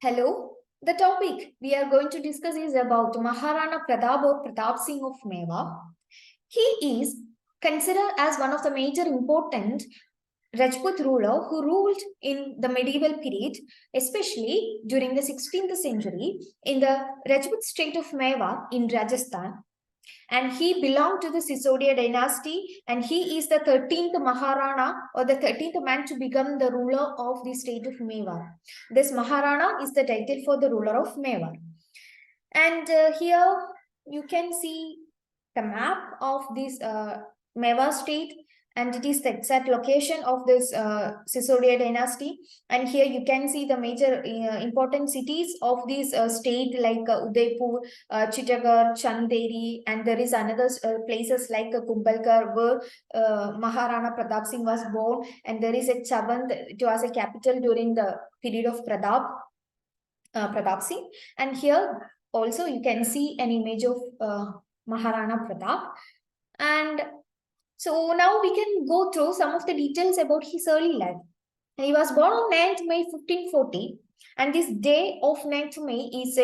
Hello. The topic we are going to discuss is about Maharana Pratap or Pratap Singh of Mewar. He is considered as one of the major important Rajput ruler who ruled in the medieval period, especially during the 16th century in the Rajput state of Mewar in Rajasthan, and he belonged to the Sisodia dynasty, and he is the 13th Maharana or the 13th man to become the ruler of the state of Mewar. This Maharana is the title for the ruler of Mewar. And here you can see the map of this Mewar state, and it is the exact location of this Sisodia dynasty. And here you can see the major important cities of this state like Udaipur, Chittagarh, Chanderi, and there is another places like Kumbhalgarh where Maharana Pratap Singh was born, and there is a Chavand, it was a capital during the period of Pratap Singh. And here also you can see an image of Maharana Pratap. And so now we can go through some of the details about his early life. He was born on 9th May 1540, and this day of 9th May is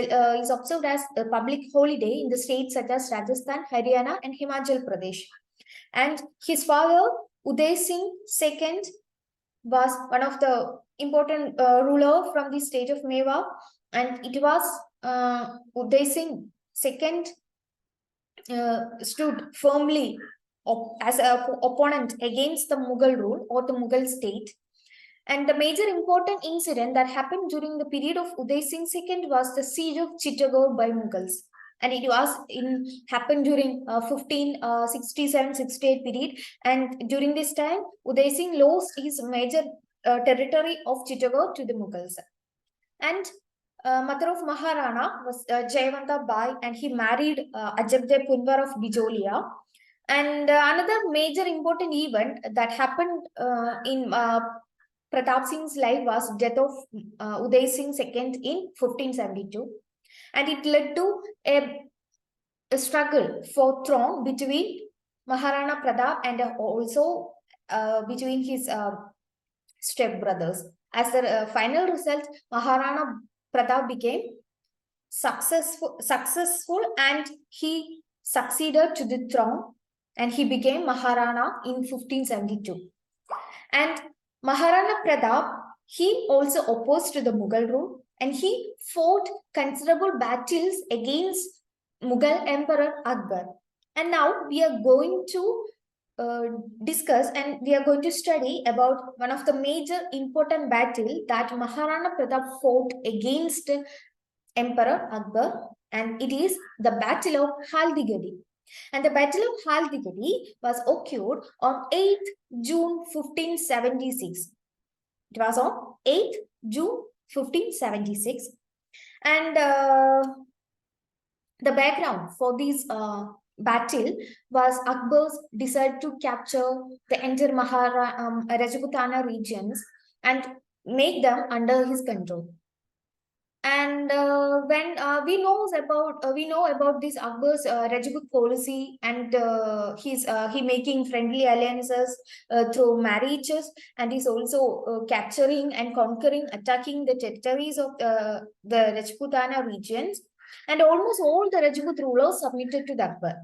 observed as a public holiday in the states such as Rajasthan, Haryana, and Himachal Pradesh. And his father, Uday Singh II, was one of the important ruler from the state of Mewar, and it was Uday Singh II stood firmly as an opponent against the Mughal rule or the Mughal state. And the major important incident that happened during the period of Uday Singh II was the siege of Chittagong by Mughals. And it was happened during 1567-68 period. And during this time, Uday Singh lost his major territory of Chittagong to the Mughals. And mother of Maharana was Jayavanta Bai, and he married Ajabde Punwar of Bijolia. And another major important event that happened in Pratap Singh's life was death of Uday Singh II in 1572. And it led to a struggle for throne between Maharana Pratap and also between his stepbrothers. As the final result, Maharana Pratap became successful and he succeeded to the throne, and he became Maharana in 1572. And Maharana Pratap, he also opposed to the Mughal rule, and he fought considerable battles against Mughal Emperor Akbar. And now we are going to discuss and we are going to study about one of the major important battle that Maharana Pratap fought against Emperor Akbar, and it is the Battle of Haldigadi. And the Battle of Haldigadi was occurred on 8th June 1576. It was on 8th June 1576. And the background for this battle was Akbar's desire to capture the entire Rajputana regions and make them under his control. And when we know about this Akbar's Rajput policy, and he making friendly alliances through marriages, and he's also capturing and conquering, attacking the territories of the Rajputana regions, and almost all the Rajput rulers submitted to the Akbar.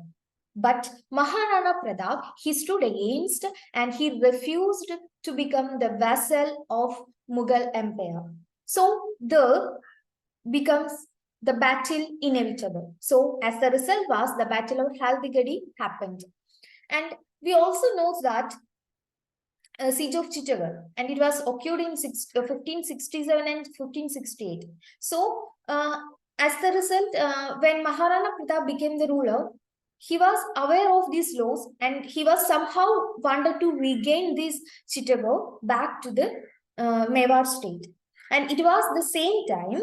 But Maharana Pratap, he stood against and he refused to become the vassal of Mughal Empire. So the becomes the battle inevitable. So as the result was the Battle of Haldigadi happened. And we also know that siege of Chittagong, and it was occurred in 1567 and 1568. So as the result, when Maharana Pratap became the ruler, he was aware of these laws, and he was somehow wanted to regain this Chittagong back to the Mewar state. And it was the same time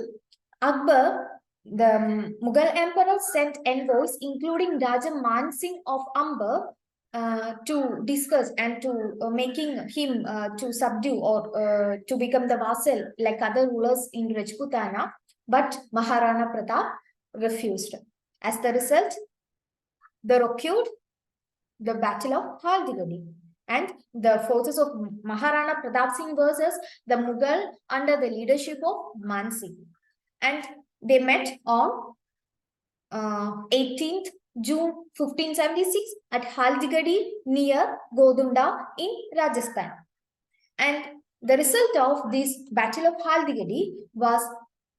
Akbar, the Mughal emperor, sent envoys, including Raja Man Singh of Amber, to discuss and to making him to subdue or to become the vassal like other rulers in Rajputana. But Maharana Pratap refused. As the result, there occurred the Battle of Haldigadi, and the forces of Maharana Pratap Singh versus the Mughal under the leadership of Man Singh. and they met on 18th June 1576 at Haldigadi near Godunda in Rajasthan. And the result of this Battle of Haldigadi was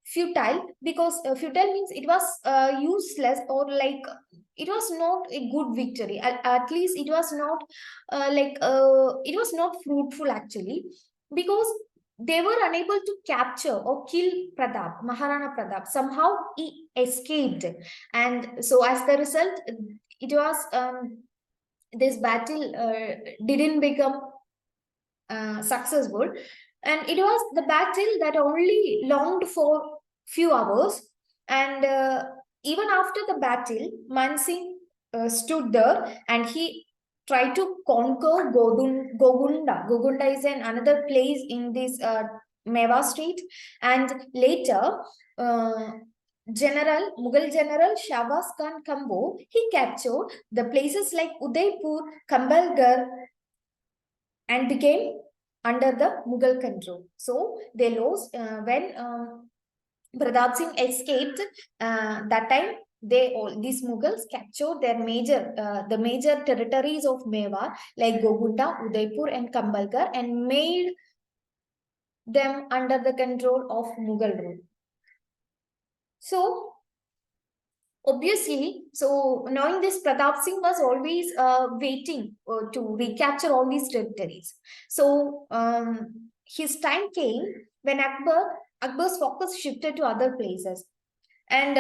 futile, because futile means it was useless, or like it was not a good victory. At least it was not it was not fruitful actually, because they were unable to capture or kill Pratap, Maharana Pratap. Somehow he escaped, and so as the result, it was this battle didn't become successful, and it was the battle that only longed for few hours. And even after the battle, Mansingh stood there and he tried to conquer Gogunda. Gogunda is another place in this Meva state. And later, uh, Mughal General Shahbaz Khan Kambo, he captured the places like Udaipur, Kambalgarh, and became under the Mughal control. So they lost when Pratap Singh escaped. That time these Mughals captured their the major territories of Mewar like Gogunda, Udaipur, and Kambalgarh, and made them under the control of Mughal rule. So obviously, so knowing this, Pratap Singh was always waiting to recapture all these territories. So his time came when Akbar's focus shifted to other places. And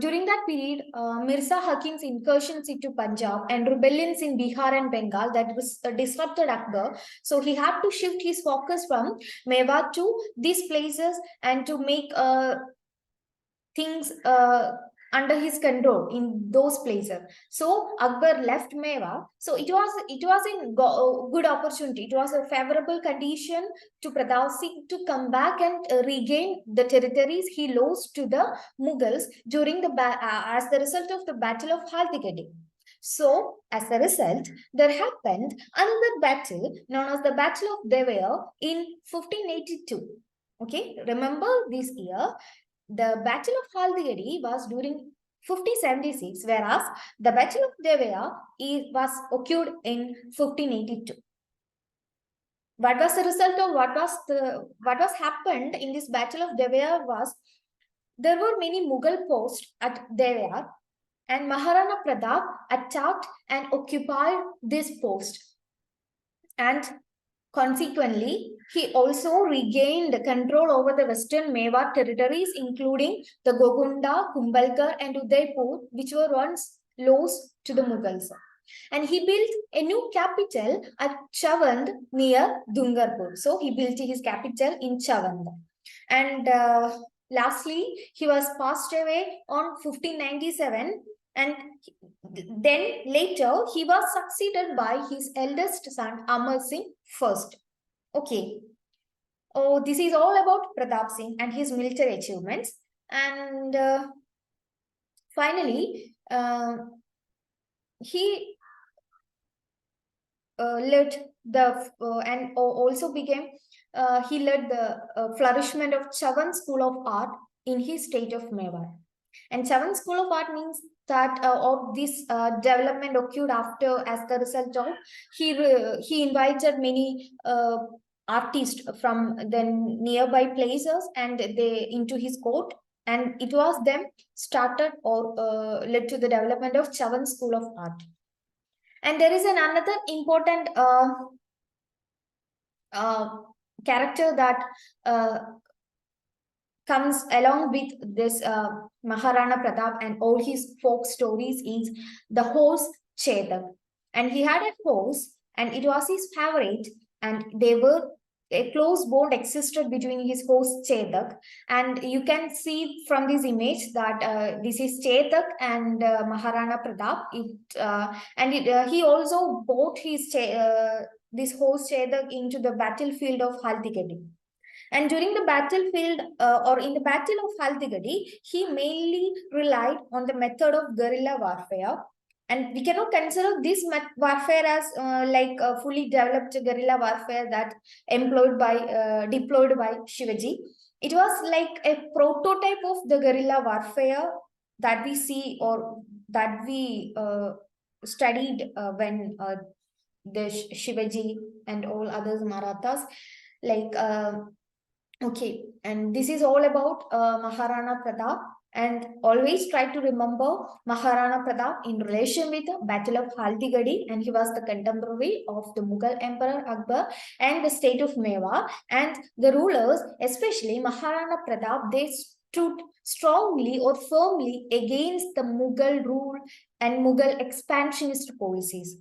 during that period, Mirza Hakim's incursions into Punjab and rebellions in Bihar and Bengal that was disrupted Akbar. So he had to shift his focus from Mewar to these places and to make things under his control in those places. So Akbar left Meva. So it was a good opportunity. It was a favorable condition to Pratap Singh to come back and regain the territories he lost to the Mughals during as the result of the Battle of Haldigadi. So, as a result, there happened another battle known as the Battle of Devaya in 1582. Okay, remember this year, the Battle of Haldigadi was during 1576, whereas the Battle of Devaya was occurred in 1582. What was the result of what was happened in this Battle of Devaya was there were many Mughal posts at Devaya, and Maharana Pratap attacked and occupied this post. And consequently, he also regained control over the western Mewar territories, including the Gogunda, Kumbalgarh, and Udaipur, which were once lost to the Mughals. And he built a new capital at Chavand near Dungarpur. So he built his capital in Chavand. And lastly, he was passed away on 1597, and then later he was succeeded by his eldest son Amar Singh first. Okay. Oh, this is all about Pratap Singh and his military achievements. And finally, he led the and also became he led the flourishment of Chavan School of Art in his state of Mewar. And Chavan School of Art means that of this development occurred after, as the result of he invited many artists from the nearby places and they into his court, and it was them started or led to the development of Chavan School of Art. And there is another important character that comes along with this Maharana Pratap and all his folk stories is the horse Chetak. And he had a horse and it was his favorite, and they were a close bond existed between his horse Chetak. And you can see from this image that this is Chetak and Maharana Pratap. He also brought his this horse Chetak into the battlefield of Haldigadi. And during the battlefield or in the Battle of Haldigadi, he mainly relied on the method of guerrilla warfare. And we cannot consider this warfare as like a fully developed guerrilla warfare that deployed by Shivaji. It was like a prototype of the guerrilla warfare that we see or that we studied when the Shivaji and all others Marathas like okay, and this is all about Maharana Pratap. And always try to remember Maharana Pratap in relation with the Battle of Haldigadi, and he was the contemporary of the Mughal Emperor Akbar and the state of Mewa. And the rulers, especially Maharana Pratap, they stood strongly or firmly against the Mughal rule and Mughal expansionist policies.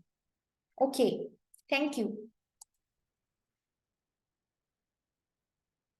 Okay, thank you.